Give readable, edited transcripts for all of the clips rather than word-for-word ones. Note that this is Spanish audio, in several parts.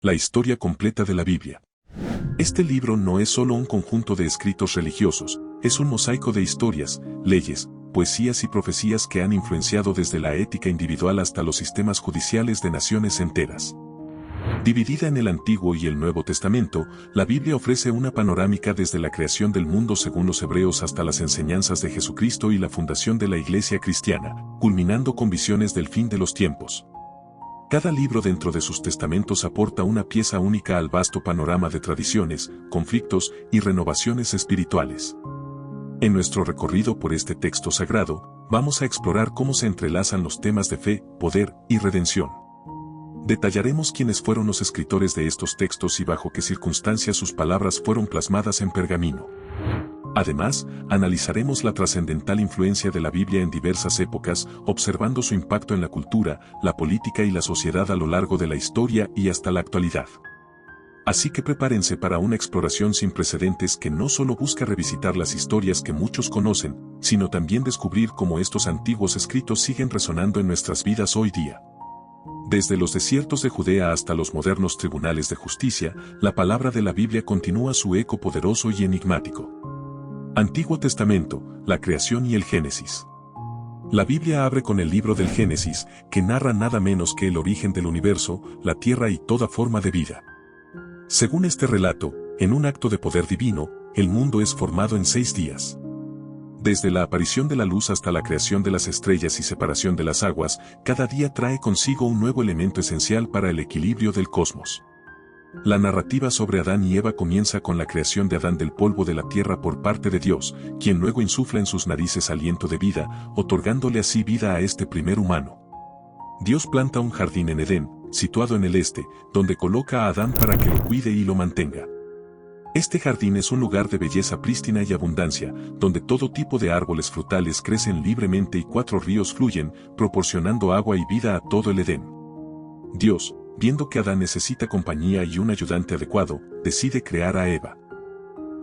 La historia completa de la Biblia. Este libro no es solo un conjunto de escritos religiosos, es un mosaico de historias, leyes, poesías y profecías que han influenciado desde la ética individual hasta los sistemas judiciales de naciones enteras. Dividida en el Antiguo y el Nuevo Testamento, la Biblia ofrece una panorámica desde la creación del mundo según los hebreos hasta las enseñanzas de Jesucristo y la fundación de la Iglesia cristiana, culminando con visiones del fin de los tiempos. Cada libro dentro de sus testamentos aporta una pieza única al vasto panorama de tradiciones, conflictos y renovaciones espirituales. En nuestro recorrido por este texto sagrado, vamos a explorar cómo se entrelazan los temas de fe, poder y redención. Detallaremos quiénes fueron los escritores de estos textos y bajo qué circunstancias sus palabras fueron plasmadas en pergamino. Además, analizaremos la trascendental influencia de la Biblia en diversas épocas, observando su impacto en la cultura, la política y la sociedad a lo largo de la historia y hasta la actualidad. Así que prepárense para una exploración sin precedentes que no solo busca revisitar las historias que muchos conocen, sino también descubrir cómo estos antiguos escritos siguen resonando en nuestras vidas hoy día. Desde los desiertos de Judea hasta los modernos tribunales de justicia, la palabra de la Biblia continúa su eco poderoso y enigmático. Antiguo Testamento, la creación y el Génesis. La Biblia abre con el libro del Génesis, que narra nada menos que el origen del universo, la tierra y toda forma de vida. Según este relato, en un acto de poder divino, el mundo es formado en 6 días. Desde la aparición de la luz hasta la creación de las estrellas y separación de las aguas, cada día trae consigo un nuevo elemento esencial para el equilibrio del cosmos. La narrativa sobre Adán y Eva comienza con la creación de Adán del polvo de la tierra por parte de Dios, quien luego insufla en sus narices aliento de vida, otorgándole así vida a este primer humano. Dios planta un jardín en Edén, situado en el este, donde coloca a Adán para que lo cuide y lo mantenga. Este jardín es un lugar de belleza prístina y abundancia, donde todo tipo de árboles frutales crecen libremente y 4 ríos fluyen, proporcionando agua y vida a todo el Edén. Dios, viendo que Adán necesita compañía y un ayudante adecuado, decide crear a Eva.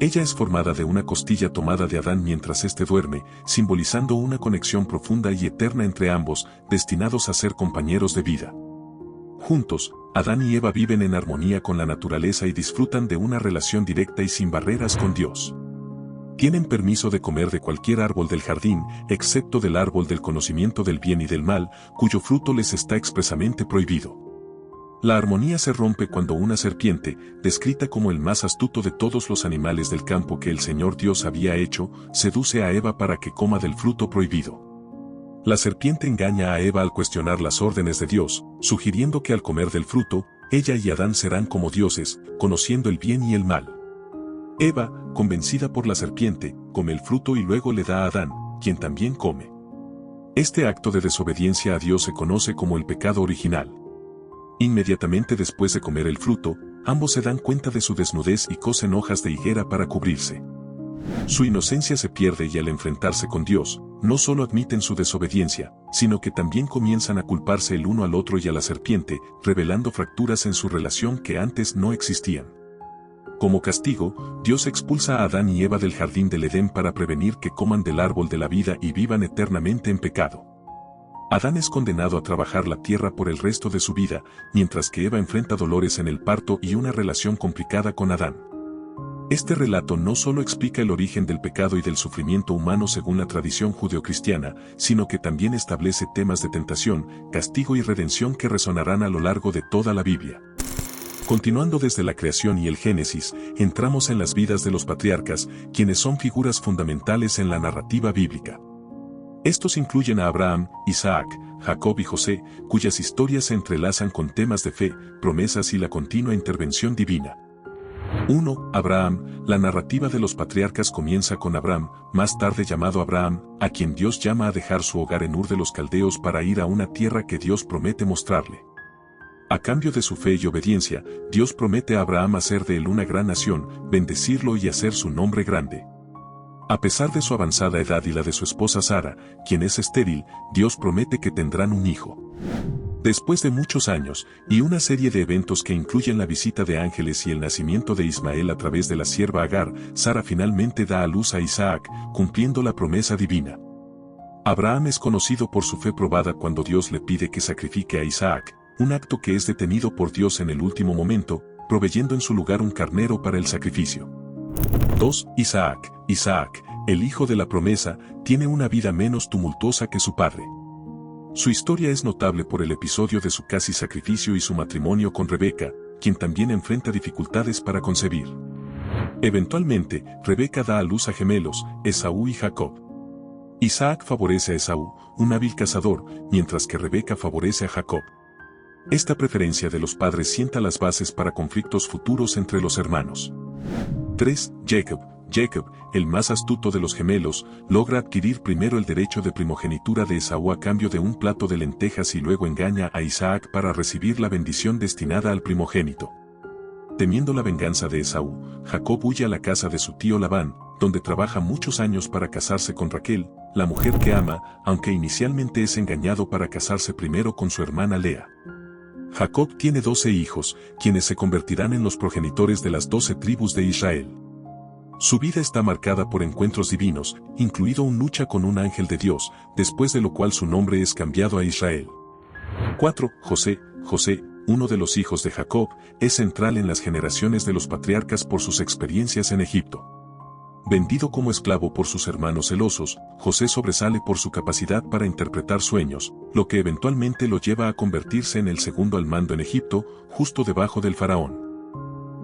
Ella es formada de una costilla tomada de Adán mientras éste duerme, simbolizando una conexión profunda y eterna entre ambos, destinados a ser compañeros de vida. Juntos, Adán y Eva viven en armonía con la naturaleza y disfrutan de una relación directa y sin barreras con Dios. Tienen permiso de comer de cualquier árbol del jardín, excepto del árbol del conocimiento del bien y del mal, cuyo fruto les está expresamente prohibido. La armonía se rompe cuando una serpiente, descrita como el más astuto de todos los animales del campo que el Señor Dios había hecho, seduce a Eva para que coma del fruto prohibido. La serpiente engaña a Eva al cuestionar las órdenes de Dios, sugiriendo que al comer del fruto, ella y Adán serán como dioses, conociendo el bien y el mal. Eva, convencida por la serpiente, come el fruto y luego le da a Adán, quien también come. Este acto de desobediencia a Dios se conoce como el pecado original. Inmediatamente después de comer el fruto, ambos se dan cuenta de su desnudez y cosen hojas de higuera para cubrirse. Su inocencia se pierde y al enfrentarse con Dios, no solo admiten su desobediencia, sino que también comienzan a culparse el uno al otro y a la serpiente, revelando fracturas en su relación que antes no existían. Como castigo, Dios expulsa a Adán y Eva del jardín del Edén para prevenir que coman del árbol de la vida y vivan eternamente en pecado. Adán es condenado a trabajar la tierra por el resto de su vida, mientras que Eva enfrenta dolores en el parto y una relación complicada con Adán. Este relato no solo explica el origen del pecado y del sufrimiento humano según la tradición judeocristiana, sino que también establece temas de tentación, castigo y redención que resonarán a lo largo de toda la Biblia. Continuando desde la creación y el Génesis, entramos en las vidas de los patriarcas, quienes son figuras fundamentales en la narrativa bíblica. Estos incluyen a Abraham, Isaac, Jacob y José, cuyas historias se entrelazan con temas de fe, promesas y la continua intervención divina. 1. Abraham. La narrativa de los patriarcas comienza con Abraham, más tarde llamado Abraham, a quien Dios llama a dejar su hogar en Ur de los Caldeos para ir a una tierra que Dios promete mostrarle. A cambio de su fe y obediencia, Dios promete a Abraham hacer de él una gran nación, bendecirlo y hacer su nombre grande. A pesar de su avanzada edad y la de su esposa Sara, quien es estéril, Dios promete que tendrán un hijo. Después de muchos años, y una serie de eventos que incluyen la visita de ángeles y el nacimiento de Ismael a través de la sierva Agar, Sara finalmente da a luz a Isaac, cumpliendo la promesa divina. Abraham es conocido por su fe probada cuando Dios le pide que sacrifique a Isaac, un acto que es detenido por Dios en el último momento, proveyendo en su lugar un carnero para el sacrificio. 2. Isaac. Isaac, el hijo de la promesa, tiene una vida menos tumultuosa que su padre. Su historia es notable por el episodio de su casi sacrificio y su matrimonio con Rebeca, quien también enfrenta dificultades para concebir. Eventualmente, Rebeca da a luz a gemelos, Esaú y Jacob. Isaac favorece a Esaú, un hábil cazador, mientras que Rebeca favorece a Jacob. Esta preferencia de los padres sienta las bases para conflictos futuros entre los hermanos. 3. Jacob. Jacob, el más astuto de los gemelos, logra adquirir primero el derecho de primogenitura de Esaú a cambio de un plato de lentejas y luego engaña a Isaac para recibir la bendición destinada al primogénito. Temiendo la venganza de Esaú, Jacob huye a la casa de su tío Labán, donde trabaja muchos años para casarse con Raquel, la mujer que ama, aunque inicialmente es engañado para casarse primero con su hermana Lea. Jacob tiene 12 hijos, quienes se convertirán en los progenitores de las 12 tribus de Israel. Su vida está marcada por encuentros divinos, incluido una lucha con un ángel de Dios, después de lo cual su nombre es cambiado a Israel. 4. José. José, uno de los hijos de Jacob, es central en las generaciones de los patriarcas por sus experiencias en Egipto. Vendido como esclavo por sus hermanos celosos, José sobresale por su capacidad para interpretar sueños, lo que eventualmente lo lleva a convertirse en el segundo al mando en Egipto, justo debajo del faraón.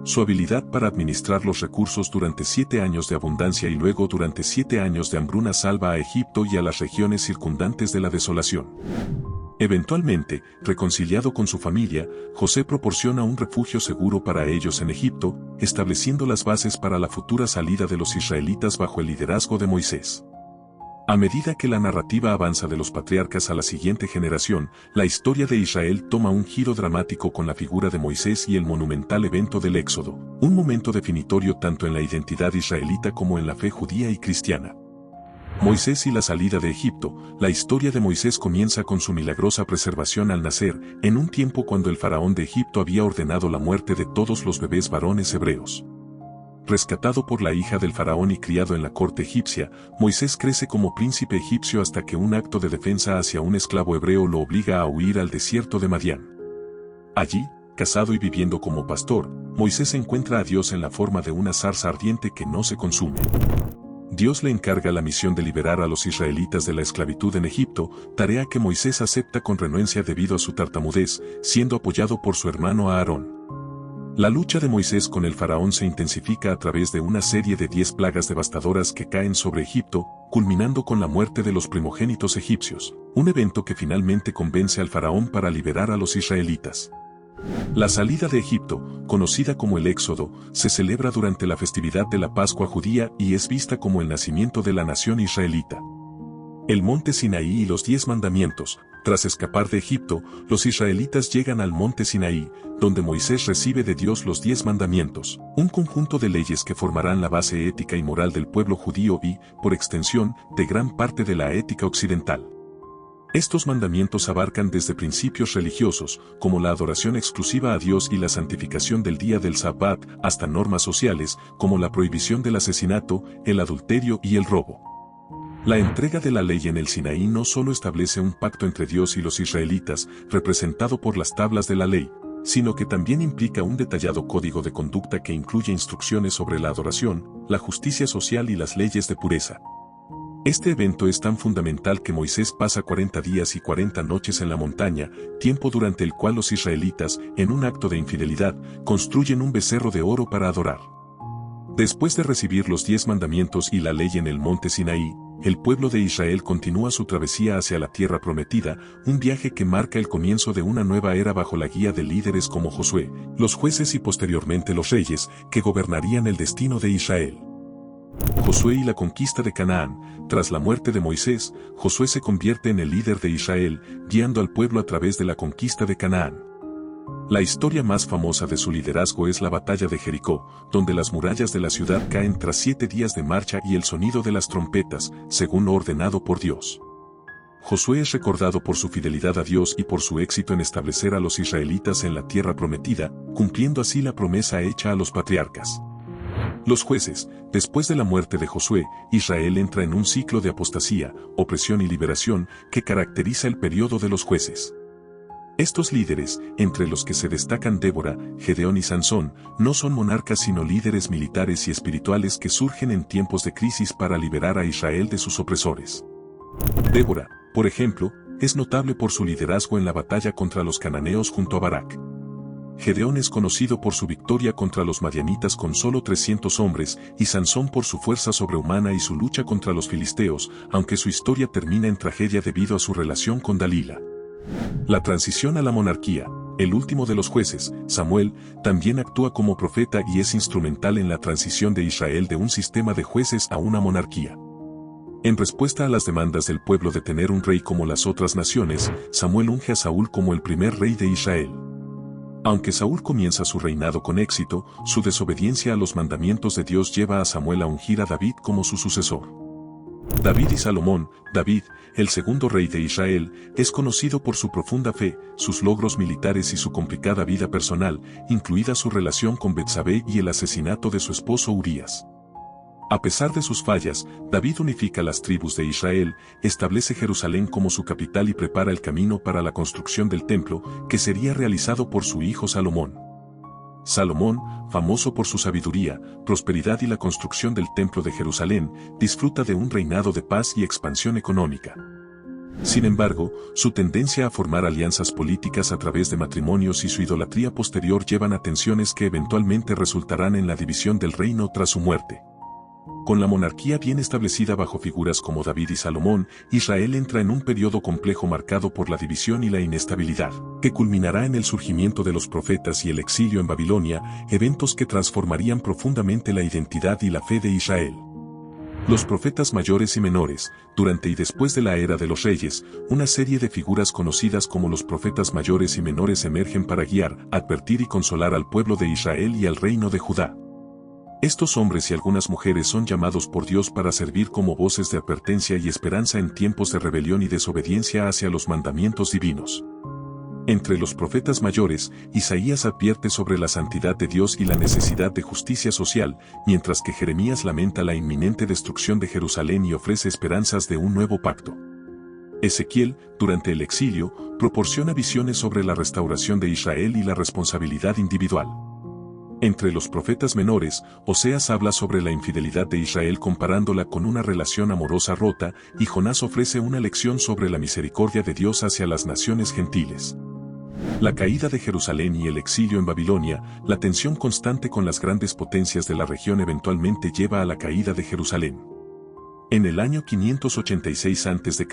Su habilidad para administrar los recursos durante 7 años de abundancia y luego durante 7 años de hambruna salva a Egipto y a las regiones circundantes de la desolación. Eventualmente, reconciliado con su familia, José proporciona un refugio seguro para ellos en Egipto, estableciendo las bases para la futura salida de los israelitas bajo el liderazgo de Moisés. A medida que la narrativa avanza de los patriarcas a la siguiente generación, la historia de Israel toma un giro dramático con la figura de Moisés y el monumental evento del Éxodo, un momento definitorio tanto en la identidad israelita como en la fe judía y cristiana. Moisés y la salida de Egipto. La historia de Moisés comienza con su milagrosa preservación al nacer, en un tiempo cuando el faraón de Egipto había ordenado la muerte de todos los bebés varones hebreos. Rescatado por la hija del faraón y criado en la corte egipcia, Moisés crece como príncipe egipcio hasta que un acto de defensa hacia un esclavo hebreo lo obliga a huir al desierto de Madián. Allí, casado y viviendo como pastor, Moisés encuentra a Dios en la forma de una zarza ardiente que no se consume. Dios le encarga la misión de liberar a los israelitas de la esclavitud en Egipto, tarea que Moisés acepta con renuencia debido a su tartamudez, siendo apoyado por su hermano Aarón. La lucha de Moisés con el faraón se intensifica a través de una serie de 10 plagas devastadoras que caen sobre Egipto, culminando con la muerte de los primogénitos egipcios, un evento que finalmente convence al faraón para liberar a los israelitas. La salida de Egipto, conocida como el Éxodo, se celebra durante la festividad de la Pascua judía y es vista como el nacimiento de la nación israelita. El monte Sinaí y los 10 mandamientos. Tras escapar de Egipto, los israelitas llegan al monte Sinaí, donde Moisés recibe de Dios los 10 mandamientos, un conjunto de leyes que formarán la base ética y moral del pueblo judío y, por extensión, de gran parte de la ética occidental. Estos mandamientos abarcan desde principios religiosos, como la adoración exclusiva a Dios y la santificación del día del Sabbat, hasta normas sociales, como la prohibición del asesinato, el adulterio y el robo. La entrega de la ley en el Sinaí no solo establece un pacto entre Dios y los israelitas, representado por las tablas de la ley, sino que también implica un detallado código de conducta que incluye instrucciones sobre la adoración, la justicia social y las leyes de pureza. Este evento es tan fundamental que Moisés pasa 40 días y 40 noches en la montaña, tiempo durante el cual los israelitas, en un acto de infidelidad, construyen un becerro de oro para adorar. Después de recibir los 10 mandamientos y la ley en el monte Sinaí, el pueblo de Israel continúa su travesía hacia la tierra prometida, un viaje que marca el comienzo de una nueva era bajo la guía de líderes como Josué, los jueces y posteriormente los reyes, que gobernarían el destino de Israel. Josué y la conquista de Canaán. Tras la muerte de Moisés, Josué se convierte en el líder de Israel, guiando al pueblo a través de la conquista de Canaán. La historia más famosa de su liderazgo es la batalla de Jericó, donde las murallas de la ciudad caen tras 7 días de marcha y el sonido de las trompetas, según lo ordenado por Dios. Josué es recordado por su fidelidad a Dios y por su éxito en establecer a los israelitas en la tierra prometida, cumpliendo así la promesa hecha a los patriarcas. Los jueces. Después de la muerte de Josué, Israel entra en un ciclo de apostasía, opresión y liberación que caracteriza el periodo de los jueces. Estos líderes, entre los que se destacan Débora, Gedeón y Sansón, no son monarcas sino líderes militares y espirituales que surgen en tiempos de crisis para liberar a Israel de sus opresores. Débora, por ejemplo, es notable por su liderazgo en la batalla contra los cananeos junto a Barak. Gedeón es conocido por su victoria contra los madianitas con solo 300 hombres, y Sansón por su fuerza sobrehumana y su lucha contra los filisteos, aunque su historia termina en tragedia debido a su relación con Dalila. La transición a la monarquía, el último de los jueces, Samuel, también actúa como profeta y es instrumental en la transición de Israel de un sistema de jueces a una monarquía. En respuesta a las demandas del pueblo de tener un rey como las otras naciones, Samuel unge a Saúl como el primer rey de Israel. Aunque Saúl comienza su reinado con éxito, su desobediencia a los mandamientos de Dios lleva a Samuel a ungir a David como su sucesor. David y Salomón, David, el segundo rey de Israel, es conocido por su profunda fe, sus logros militares y su complicada vida personal, incluida su relación con Betsabé y el asesinato de su esposo Urías. A pesar de sus fallas, David unifica las tribus de Israel, establece Jerusalén como su capital y prepara el camino para la construcción del templo, que sería realizado por su hijo Salomón. Salomón, famoso por su sabiduría, prosperidad y la construcción del templo de Jerusalén, disfruta de un reinado de paz y expansión económica. Sin embargo, su tendencia a formar alianzas políticas a través de matrimonios y su idolatría posterior llevan a tensiones que eventualmente resultarán en la división del reino tras su muerte. Con la monarquía bien establecida bajo figuras como David y Salomón, Israel entra en un periodo complejo marcado por la división y la inestabilidad, que culminará en el surgimiento de los profetas y el exilio en Babilonia, eventos que transformarían profundamente la identidad y la fe de Israel. Los profetas mayores y menores, durante y después de la era de los reyes, una serie de figuras conocidas como los profetas mayores y menores emergen para guiar, advertir y consolar al pueblo de Israel y al reino de Judá. Estos hombres y algunas mujeres son llamados por Dios para servir como voces de advertencia y esperanza en tiempos de rebelión y desobediencia hacia los mandamientos divinos. Entre los profetas mayores, Isaías advierte sobre la santidad de Dios y la necesidad de justicia social, mientras que Jeremías lamenta la inminente destrucción de Jerusalén y ofrece esperanzas de un nuevo pacto. Ezequiel, durante el exilio, proporciona visiones sobre la restauración de Israel y la responsabilidad individual. Entre los profetas menores, Oseas habla sobre la infidelidad de Israel comparándola con una relación amorosa rota, y Jonás ofrece una lección sobre la misericordia de Dios hacia las naciones gentiles. La caída de Jerusalén y el exilio en Babilonia, la tensión constante con las grandes potencias de la región eventualmente lleva a la caída de Jerusalén. En el año 586 a.C.,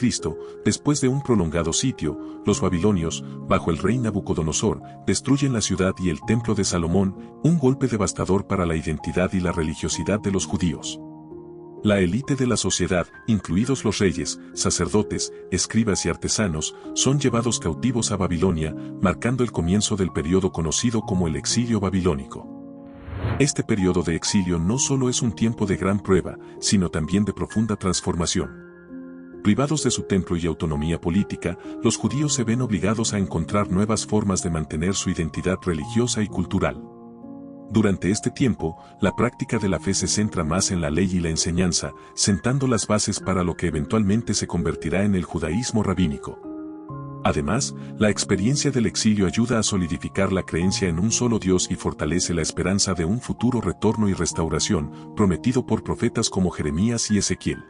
después de un prolongado sitio, los babilonios, bajo el rey Nabucodonosor, destruyen la ciudad y el templo de Salomón, un golpe devastador para la identidad y la religiosidad de los judíos. La élite de la sociedad, incluidos los reyes, sacerdotes, escribas y artesanos, son llevados cautivos a Babilonia, marcando el comienzo del periodo conocido como el exilio babilónico. Este periodo de exilio no solo es un tiempo de gran prueba, sino también de profunda transformación. Privados de su templo y autonomía política, los judíos se ven obligados a encontrar nuevas formas de mantener su identidad religiosa y cultural. Durante este tiempo, la práctica de la fe se centra más en la ley y la enseñanza, sentando las bases para lo que eventualmente se convertirá en el judaísmo rabínico. Además, la experiencia del exilio ayuda a solidificar la creencia en un solo Dios y fortalece la esperanza de un futuro retorno y restauración, prometido por profetas como Jeremías y Ezequiel.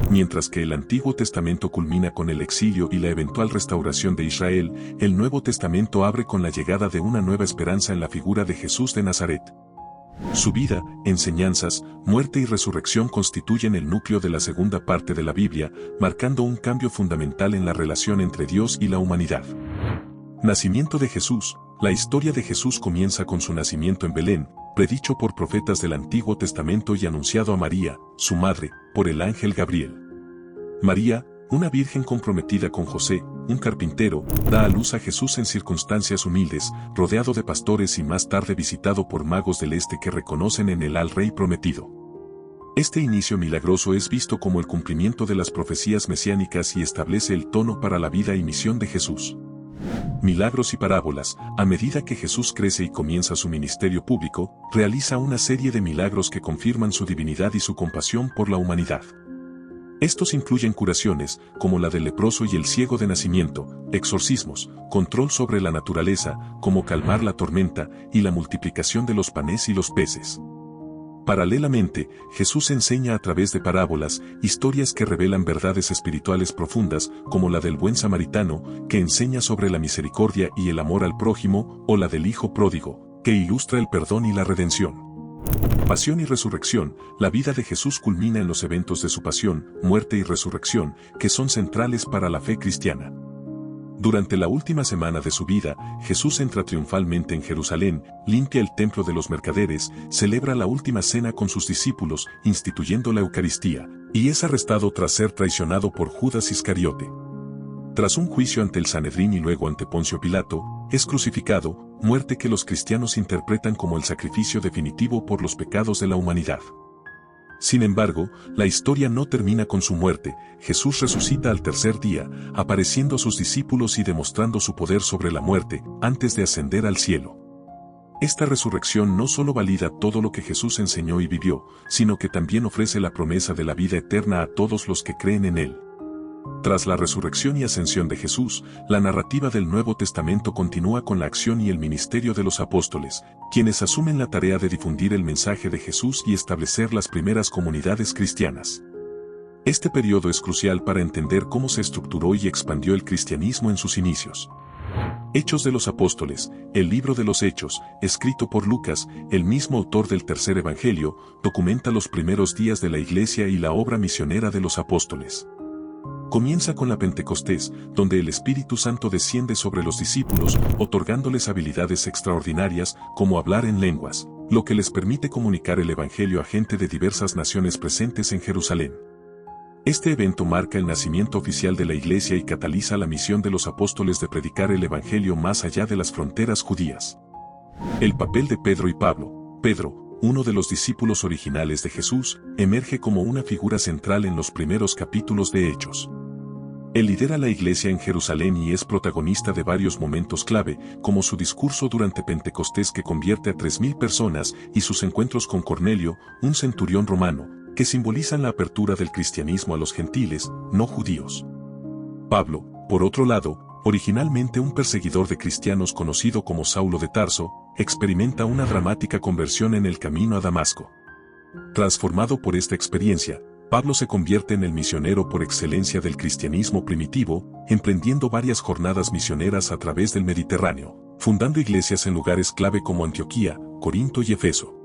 Mientras que el Antiguo Testamento culmina con el exilio y la eventual restauración de Israel, el Nuevo Testamento abre con la llegada de una nueva esperanza en la figura de Jesús de Nazaret. Su vida, enseñanzas, muerte y resurrección constituyen el núcleo de la segunda parte de la Biblia, marcando un cambio fundamental en la relación entre Dios y la humanidad. Nacimiento de Jesús. La historia de Jesús comienza con su nacimiento en Belén, predicho por profetas del Antiguo Testamento y anunciado a María, su madre, por el ángel Gabriel. María, una virgen comprometida con José, un carpintero, da a luz a Jesús en circunstancias humildes, rodeado de pastores y más tarde visitado por magos del este que reconocen en él al Rey prometido. Este inicio milagroso es visto como el cumplimiento de las profecías mesiánicas y establece el tono para la vida y misión de Jesús. Milagros y parábolas. A medida que Jesús crece y comienza su ministerio público, realiza una serie de milagros que confirman su divinidad y su compasión por la humanidad. Estos incluyen curaciones, como la del leproso y el ciego de nacimiento, exorcismos, control sobre la naturaleza, como calmar la tormenta, y la multiplicación de los panes y los peces. Paralelamente, Jesús enseña a través de parábolas, historias que revelan verdades espirituales profundas, como la del buen samaritano, que enseña sobre la misericordia y el amor al prójimo, o la del hijo pródigo, que ilustra el perdón y la redención. Pasión y resurrección. La vida de Jesús culmina en los eventos de su pasión, muerte y resurrección, que son centrales para la fe cristiana. Durante la última semana de su vida, Jesús entra triunfalmente en Jerusalén, limpia el templo de los mercaderes, celebra la última cena con sus discípulos, instituyendo la Eucaristía, y es arrestado tras ser traicionado por Judas Iscariote. Tras un juicio ante el Sanedrín y luego ante Poncio Pilato, es crucificado, muerte que los cristianos interpretan como el sacrificio definitivo por los pecados de la humanidad. Sin embargo, la historia no termina con su muerte. Jesús resucita al tercer día, apareciendo a sus discípulos y demostrando su poder sobre la muerte, antes de ascender al cielo. Esta resurrección no solo valida todo lo que Jesús enseñó y vivió, sino que también ofrece la promesa de la vida eterna a todos los que creen en Él. Tras la resurrección y ascensión de Jesús, la narrativa del Nuevo Testamento continúa con la acción y el ministerio de los apóstoles, quienes asumen la tarea de difundir el mensaje de Jesús y establecer las primeras comunidades cristianas. Este periodo es crucial para entender cómo se estructuró y expandió el cristianismo en sus inicios. Hechos de los Apóstoles, el libro de los Hechos, escrito por Lucas, el mismo autor del tercer evangelio, documenta los primeros días de la Iglesia y la obra misionera de los apóstoles. Comienza con la Pentecostés, donde el Espíritu Santo desciende sobre los discípulos, otorgándoles habilidades extraordinarias, como hablar en lenguas, lo que les permite comunicar el Evangelio a gente de diversas naciones presentes en Jerusalén. Este evento marca el nacimiento oficial de la Iglesia y cataliza la misión de los apóstoles de predicar el Evangelio más allá de las fronteras judías. El papel de Pedro y Pablo. Pedro, uno de los discípulos originales de Jesús, emerge como una figura central en los primeros capítulos de Hechos. Él lidera la iglesia en Jerusalén y es protagonista de varios momentos clave, como su discurso durante Pentecostés que convierte a 3.000 personas y sus encuentros con Cornelio, un centurión romano, que simbolizan la apertura del cristianismo a los gentiles, no judíos. Pablo, por otro lado, originalmente un perseguidor de cristianos conocido como Saulo de Tarso, experimenta una dramática conversión en el camino a Damasco. Transformado por esta experiencia, Pablo se convierte en el misionero por excelencia del cristianismo primitivo, emprendiendo varias jornadas misioneras a través del Mediterráneo, fundando iglesias en lugares clave como Antioquía, Corinto y Efeso.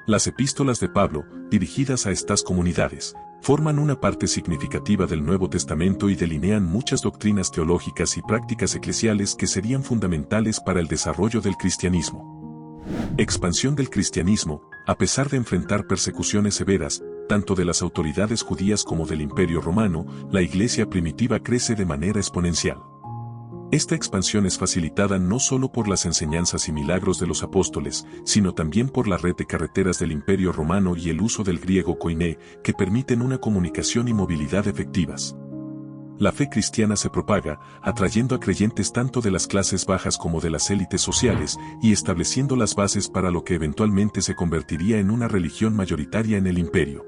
Las epístolas de Pablo, dirigidas a estas comunidades, forman una parte significativa del Nuevo Testamento y delinean muchas doctrinas teológicas y prácticas eclesiales que serían fundamentales para el desarrollo del cristianismo. Expansión del cristianismo. A pesar de enfrentar persecuciones severas, tanto de las autoridades judías como del Imperio Romano, la iglesia primitiva crece de manera exponencial. Esta expansión es facilitada no solo por las enseñanzas y milagros de los apóstoles, sino también por la red de carreteras del Imperio Romano y el uso del griego koiné, que permiten una comunicación y movilidad efectivas. La fe cristiana se propaga, atrayendo a creyentes tanto de las clases bajas como de las élites sociales, y estableciendo las bases para lo que eventualmente se convertiría en una religión mayoritaria en el imperio.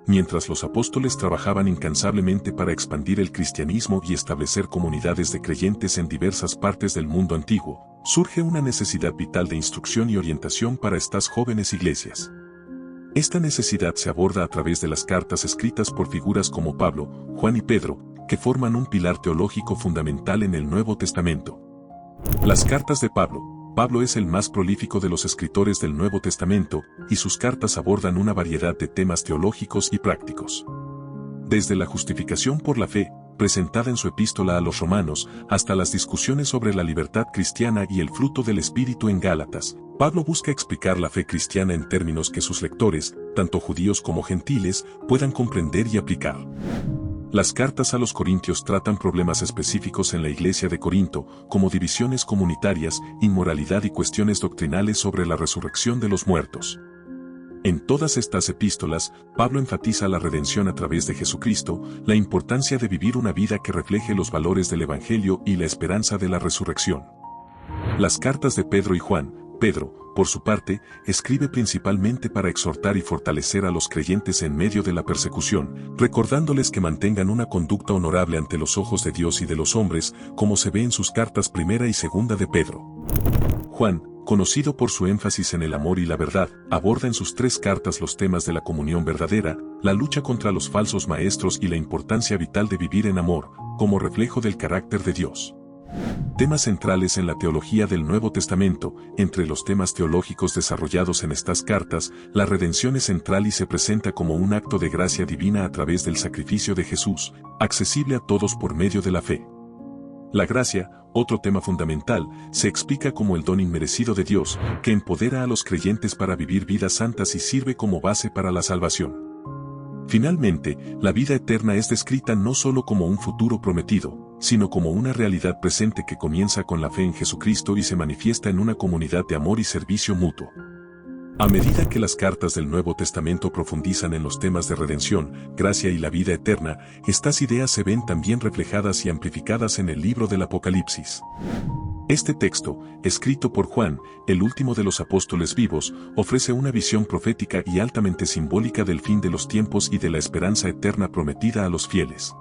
Mientras los apóstoles trabajaban incansablemente para expandir el cristianismo y establecer comunidades de creyentes en diversas partes del mundo antiguo, surge una necesidad vital de instrucción y orientación para estas jóvenes iglesias. Esta necesidad se aborda a través de las cartas escritas por figuras como Pablo, Juan y Pedro, que forman un pilar teológico fundamental en el Nuevo Testamento. Las cartas de Pablo. Pablo es el más prolífico de los escritores del Nuevo Testamento, y sus cartas abordan una variedad de temas teológicos y prácticos. Desde la justificación por la fe, presentada en su epístola a los Romanos, hasta las discusiones sobre la libertad cristiana y el fruto del Espíritu en Gálatas, Pablo busca explicar la fe cristiana en términos que sus lectores, tanto judíos como gentiles, puedan comprender y aplicar. Las cartas a los Corintios tratan problemas específicos en la iglesia de Corinto, como divisiones comunitarias, inmoralidad y cuestiones doctrinales sobre la resurrección de los muertos. En todas estas epístolas, Pablo enfatiza la redención a través de Jesucristo, la importancia de vivir una vida que refleje los valores del Evangelio y la esperanza de la resurrección. Las cartas de Pedro y Juan. Pedro, por su parte, escribe principalmente para exhortar y fortalecer a los creyentes en medio de la persecución, recordándoles que mantengan una conducta honorable ante los ojos de Dios y de los hombres, como se ve en sus cartas primera y segunda de Pedro. Juan, conocido por su énfasis en el amor y la verdad, aborda en sus 3 cartas los temas de la comunión verdadera, la lucha contra los falsos maestros y la importancia vital de vivir en amor, como reflejo del carácter de Dios. Temas centrales en la teología del Nuevo Testamento. Entre los temas teológicos desarrollados en estas cartas, la redención es central y se presenta como un acto de gracia divina a través del sacrificio de Jesús, accesible a todos por medio de la fe. La gracia, otro tema fundamental, se explica como el don inmerecido de Dios, que empodera a los creyentes para vivir vidas santas y sirve como base para la salvación. Finalmente, la vida eterna es descrita no solo como un futuro prometido, sino como una realidad presente que comienza con la fe en Jesucristo y se manifiesta en una comunidad de amor y servicio mutuo. A medida que las cartas del Nuevo Testamento profundizan en los temas de redención, gracia y la vida eterna, estas ideas se ven también reflejadas y amplificadas en el libro del Apocalipsis. Este texto, escrito por Juan, el último de los apóstoles vivos, ofrece una visión profética y altamente simbólica del fin de los tiempos y de la esperanza eterna prometida a los fieles.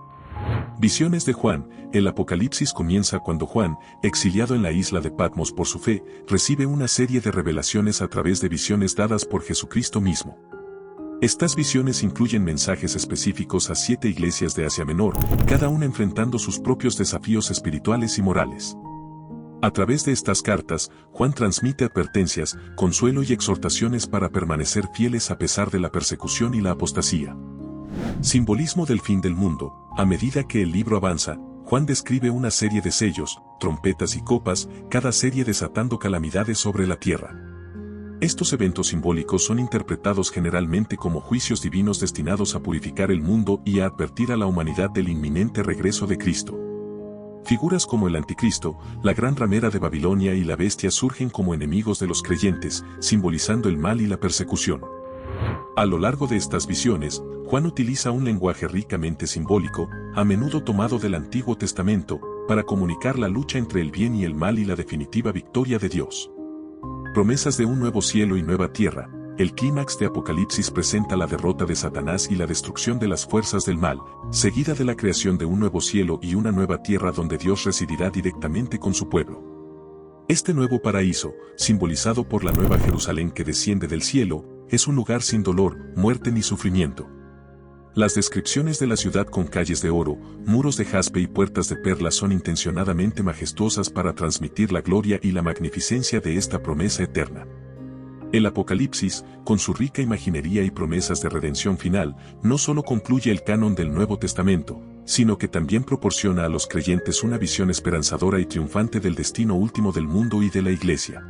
Visiones de Juan. El Apocalipsis comienza cuando Juan, exiliado en la isla de Patmos por su fe, recibe una serie de revelaciones a través de visiones dadas por Jesucristo mismo. Estas visiones incluyen mensajes específicos a 7 iglesias de Asia Menor, cada una enfrentando sus propios desafíos espirituales y morales. A través de estas cartas, Juan transmite advertencias, consuelo y exhortaciones para permanecer fieles a pesar de la persecución y la apostasía. Simbolismo del fin del mundo. A medida que el libro avanza, Juan describe una serie de sellos, trompetas y copas, cada serie desatando calamidades sobre la tierra. Estos eventos simbólicos son interpretados generalmente como juicios divinos destinados a purificar el mundo y a advertir a la humanidad del inminente regreso de Cristo. Figuras como el Anticristo, la gran ramera de Babilonia y la bestia surgen como enemigos de los creyentes, simbolizando el mal y la persecución. A lo largo de estas visiones, Juan utiliza un lenguaje ricamente simbólico, a menudo tomado del Antiguo Testamento, para comunicar la lucha entre el bien y el mal y la definitiva victoria de Dios. Promesas de un nuevo cielo y nueva tierra. El clímax de Apocalipsis presenta la derrota de Satanás y la destrucción de las fuerzas del mal, seguida de la creación de un nuevo cielo y una nueva tierra donde Dios residirá directamente con su pueblo. Este nuevo paraíso, simbolizado por la nueva Jerusalén que desciende del cielo, es un lugar sin dolor, muerte ni sufrimiento. Las descripciones de la ciudad con calles de oro, muros de jaspe y puertas de perlas son intencionadamente majestuosas para transmitir la gloria y la magnificencia de esta promesa eterna. El Apocalipsis, con su rica imaginería y promesas de redención final, no solo concluye el canon del Nuevo Testamento, sino que también proporciona a los creyentes una visión esperanzadora y triunfante del destino último del mundo y de la Iglesia.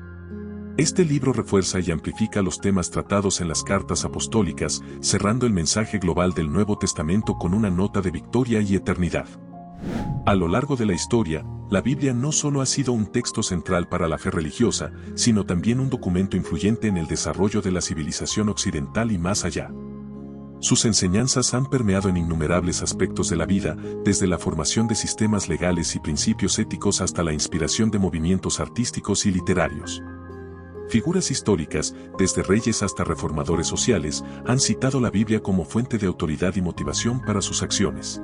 Este libro refuerza y amplifica los temas tratados en las cartas apostólicas, cerrando el mensaje global del Nuevo Testamento con una nota de victoria y eternidad. A lo largo de la historia, la Biblia no solo ha sido un texto central para la fe religiosa, sino también un documento influyente en el desarrollo de la civilización occidental y más allá. Sus enseñanzas han permeado en innumerables aspectos de la vida, desde la formación de sistemas legales y principios éticos hasta la inspiración de movimientos artísticos y literarios. Figuras históricas, desde reyes hasta reformadores sociales, han citado la Biblia como fuente de autoridad y motivación para sus acciones.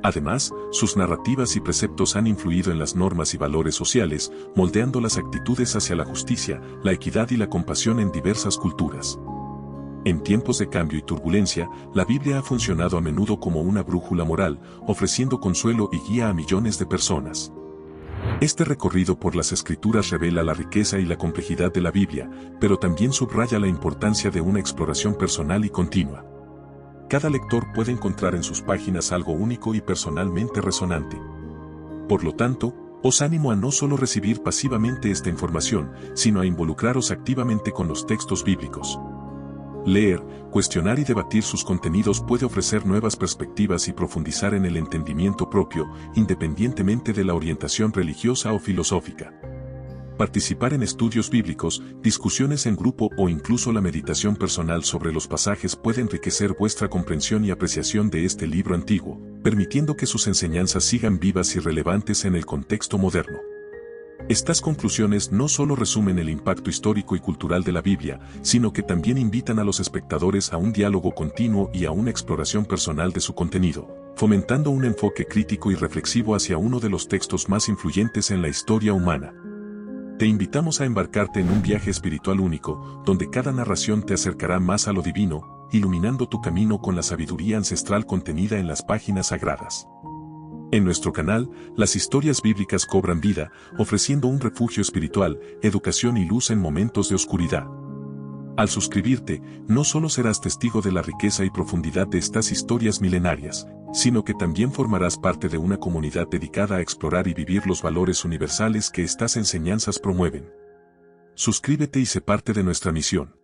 Además, sus narrativas y preceptos han influido en las normas y valores sociales, moldeando las actitudes hacia la justicia, la equidad y la compasión en diversas culturas. En tiempos de cambio y turbulencia, la Biblia ha funcionado a menudo como una brújula moral, ofreciendo consuelo y guía a millones de personas. Este recorrido por las Escrituras revela la riqueza y la complejidad de la Biblia, pero también subraya la importancia de una exploración personal y continua. Cada lector puede encontrar en sus páginas algo único y personalmente resonante. Por lo tanto, os animo a no solo recibir pasivamente esta información, sino a involucraros activamente con los textos bíblicos. Leer, cuestionar y debatir sus contenidos puede ofrecer nuevas perspectivas y profundizar en el entendimiento propio, independientemente de la orientación religiosa o filosófica. Participar en estudios bíblicos, discusiones en grupo o incluso la meditación personal sobre los pasajes puede enriquecer vuestra comprensión y apreciación de este libro antiguo, permitiendo que sus enseñanzas sigan vivas y relevantes en el contexto moderno. Estas conclusiones no solo resumen el impacto histórico y cultural de la Biblia, sino que también invitan a los espectadores a un diálogo continuo y a una exploración personal de su contenido, fomentando un enfoque crítico y reflexivo hacia uno de los textos más influyentes en la historia humana. Te invitamos a embarcarte en un viaje espiritual único, donde cada narración te acercará más a lo divino, iluminando tu camino con la sabiduría ancestral contenida en las páginas sagradas. En nuestro canal, las historias bíblicas cobran vida, ofreciendo un refugio espiritual, educación y luz en momentos de oscuridad. Al suscribirte, no solo serás testigo de la riqueza y profundidad de estas historias milenarias, sino que también formarás parte de una comunidad dedicada a explorar y vivir los valores universales que estas enseñanzas promueven. Suscríbete y sé parte de nuestra misión.